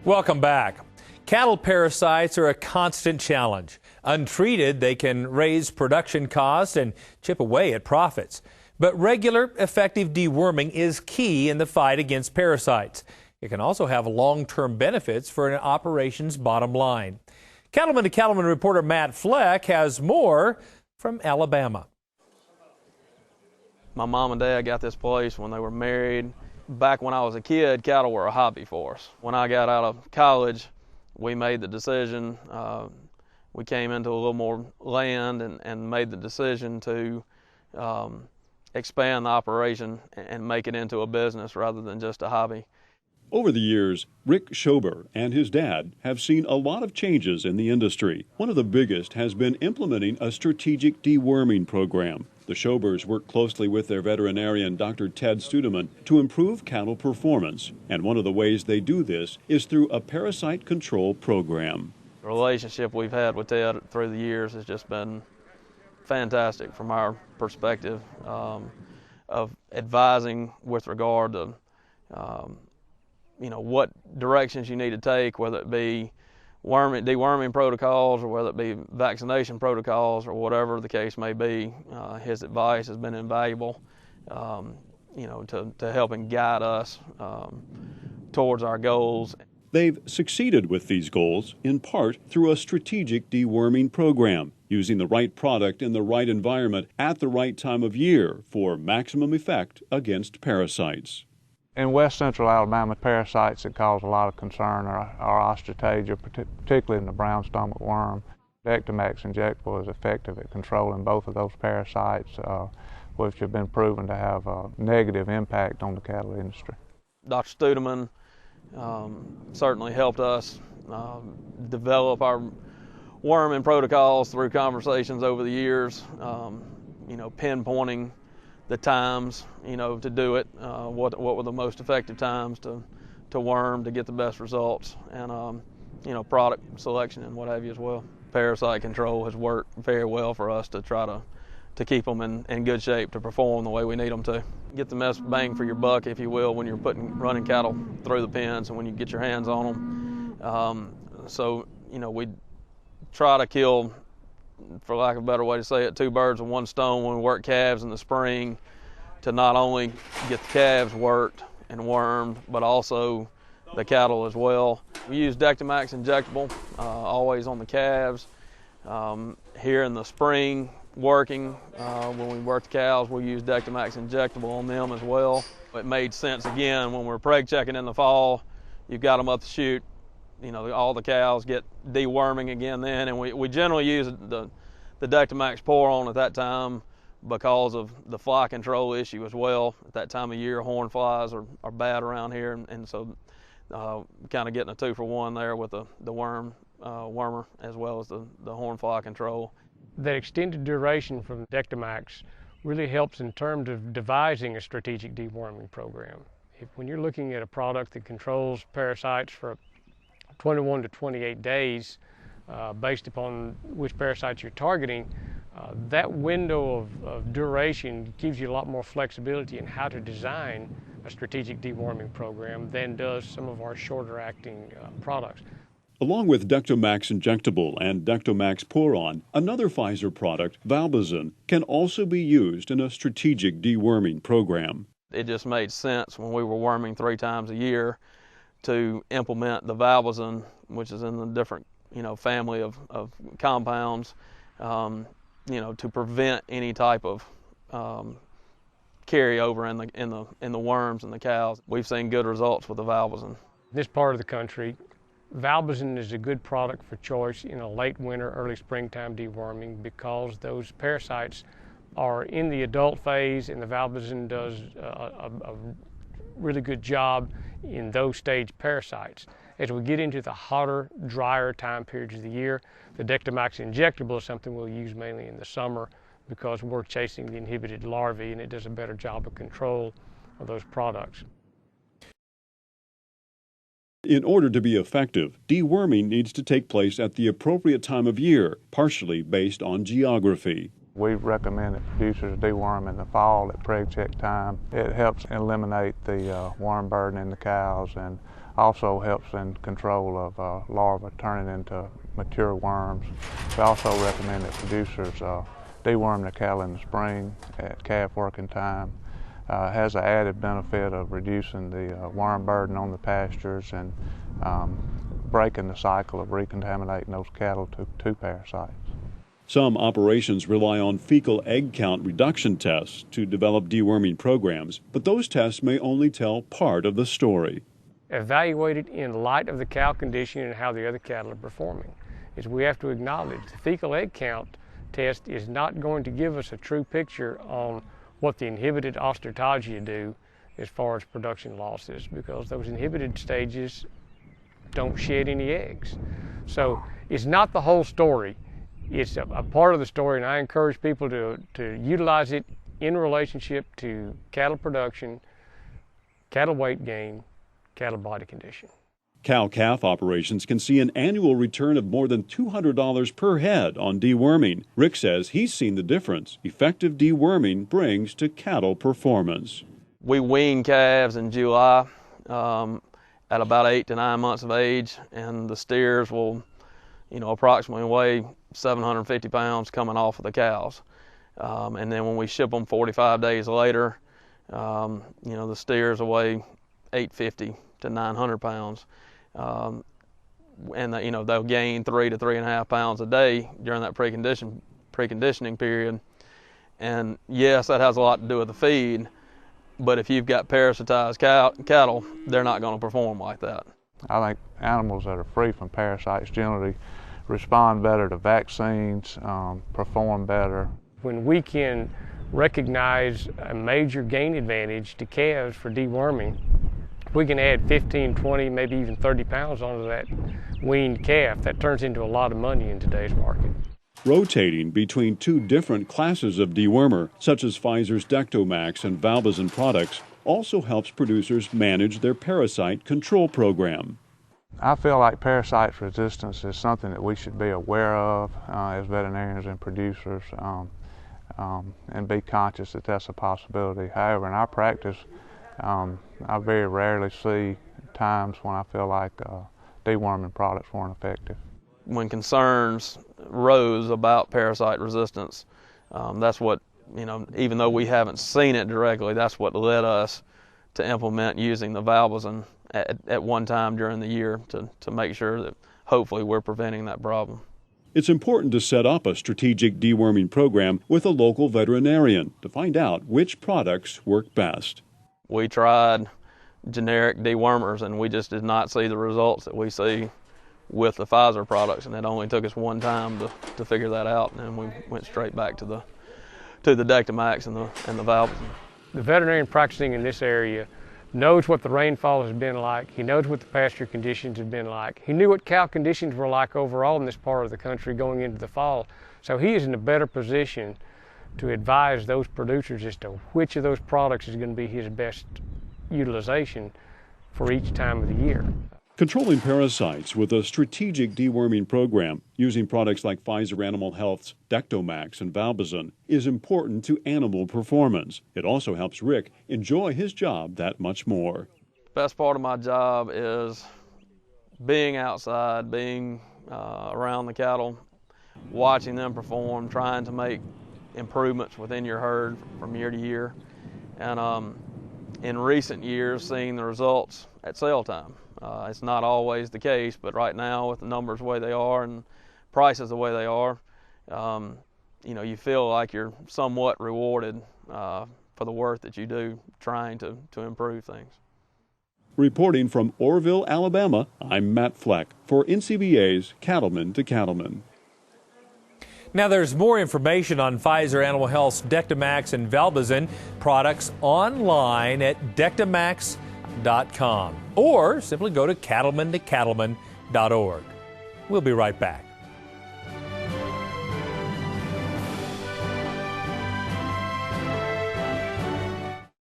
Welcome back. Cattle parasites are a constant challenge. Untreated, they can raise production costs and chip away at profits. But regular, effective deworming is key in the fight against parasites. It can also have long-term benefits for an operation's bottom line. Cattleman to Cattleman reporter Matt Fleck has more from Alabama. My mom and dad got this place when they were married. Back when I was a kid, cattle were a hobby for us. When I got out of college, we made the decision, we came into a little more land and made the decision to expand the operation and make it into a business rather than just a hobby. Over the years, Rick Schober and his dad have seen a lot of changes in the industry. One of the biggest has been implementing a strategic deworming program. The Schobers work closely with their veterinarian, Dr. Ted Studeman, to improve cattle performance. And one of the ways they do this is through a parasite control program. The relationship we've had with Ted through the years has just been fantastic from our perspective of advising with regard to what directions you need to take, whether it be deworming protocols or whether it be vaccination protocols or whatever the case may be. His advice has been invaluable, to helping guide us towards our goals. They've succeeded with these goals in part through a strategic deworming program, using the right product in the right environment at the right time of year for maximum effect against parasites. In west central Alabama, parasites that cause a lot of concern are osteotagia, particularly in the brown stomach worm. Dectomax injectable is effective at controlling both of those parasites, which have been proven to have a negative impact on the cattle industry. Dr. Studeman certainly helped us develop our worming protocols through conversations over the years, pinpointing the times, to do it, what were the most effective times to worm to get the best results, and product selection and what have you as well. Parasite control has worked very well for us to try to keep them in good shape to perform the way we need them to. Get the best bang for your buck, if you will, when you're running cattle through the pens and when you get your hands on them. We try to kill, for lack of a better way to say it, two birds with one stone when we work calves in the spring, to not only get the calves worked and wormed, but also the cattle as well. We use Dectomax injectable always on the calves. Here in the spring working, when we work the cows, we use Dectomax injectable on them as well. It made sense again when we're preg checking in the fall. You've got them up the chute. All the cows get deworming again then, and we generally use the Dectomax pour-on at that time because of the fly control issue as well. At that time of year, horn flies are bad around here, and so kind of getting a 2-for-1 there with the wormer as well as the horn fly control. The extended duration from Dectomax really helps in terms of devising a strategic deworming program. When you're looking at a product that controls parasites for 21 to 28 days, based upon which parasites you're targeting, that window of duration gives you a lot more flexibility in how to design a strategic deworming program than does some of our shorter acting products. Along with Dectomax injectable and Dectomax pour-on, another Pfizer product, Valbazin, can also be used in a strategic deworming program. It just made sense when we were worming 3 times a year to implement the Valbazin, which is in the different family of compounds, to prevent any type of carryover in the worms and the cows. We've seen good results with the Valbazin. This part of the country, Valbazin is a good product for choice in a late winter, early springtime deworming because those parasites are in the adult phase, and the Valbazin does a really good job in those stage parasites. As we get into the hotter, drier time periods of the year, the Dectomax injectable is something we'll use mainly in the summer because we're chasing the inhibited larvae, and it does a better job of control of those products. In order to be effective, deworming needs to take place at the appropriate time of year, partially based on geography. We recommend that producers deworm in the fall at preg check time. It helps eliminate the worm burden in the cows and Also helps in control of larvae turning into mature worms. We also recommend that producers deworm their cattle in the spring at calf working time. Has the added benefit of reducing the worm burden on the pastures and breaking the cycle of recontaminating those cattle to parasites. Some operations rely on fecal egg count reduction tests to develop deworming programs, but those tests may only tell part of the story. Evaluated in light of the cow condition and how the other cattle are performing. Is we have to acknowledge the fecal egg count test is not going to give us a true picture on what the inhibited osteotagia do as far as production losses, because those inhibited stages don't shed any eggs. So it's not the whole story. It's a part of the story, and I encourage people to utilize it in relationship to cattle production, cattle weight gain, cattle body condition. Cow-calf operations can see an annual return of more than $200 per head on deworming. Rick says he's seen the difference effective deworming brings to cattle performance. We wean calves in July at about 8 to 9 months of age, and the steers will, approximately weigh 750 pounds coming off of the cows. And then when we ship them 45 days later, the steers will weigh 850 to 900 pounds. And they'll gain 3 to 3.5 pounds a day during that preconditioning period. And yes, that has a lot to do with the feed, but if you've got parasitized cattle, they're not going to perform like that. I think animals that are free from parasites generally respond better to vaccines, perform better. When we can recognize a major gain advantage to calves for deworming, we can add 15, 20, maybe even 30 pounds onto that weaned calf. That turns into a lot of money in today's market. Rotating between two different classes of dewormer, such as Pfizer's Dectomax and Valbazin products, also helps producers manage their parasite control program. I feel like parasite resistance is something that we should be aware of as veterinarians and producers, and be conscious that that's a possibility. However, in our practice, I very rarely see times when I feel like deworming products weren't effective. When concerns rose about parasite resistance, that's what, even though we haven't seen it directly, that's what led us to implement using the Valbazin at one time during the year to make sure that hopefully we're preventing that problem. It's important to set up a strategic deworming program with a local veterinarian to find out which products work best. We tried generic dewormers and we just did not see the results that we see with the Pfizer products, and it only took us one time to figure that out, and then we went straight back to the Dectomax and the Valbazin. The veterinarian practicing in this area knows what the rainfall has been like. He knows what the pasture conditions have been like. He knew what cow conditions were like overall in this part of the country going into the fall. So he is in a better position to advise those producers as to which of those products is going to be his best utilization for each time of the year. Controlling parasites with a strategic deworming program using products like Pfizer Animal Health's Dectomax and Valbazin is important to animal performance. It also helps Rick enjoy his job that much more. The best part of my job is being outside, being around the cattle, watching them perform, trying to make improvements within your herd from year to year, and in recent years seeing the results at sale time. It's not always the case, but right now with the numbers the way they are and prices the way they are, you feel like you're somewhat rewarded for the work that you do trying to improve things. Reporting from Orrville, Alabama, I'm Matt Fleck for NCBA's Cattleman to Cattleman. Now, there's more information on Pfizer Animal Health's Dectomax and Valbazin products online at Dectomax.com, or simply go to cattlemantocattleman.org. We'll be right back.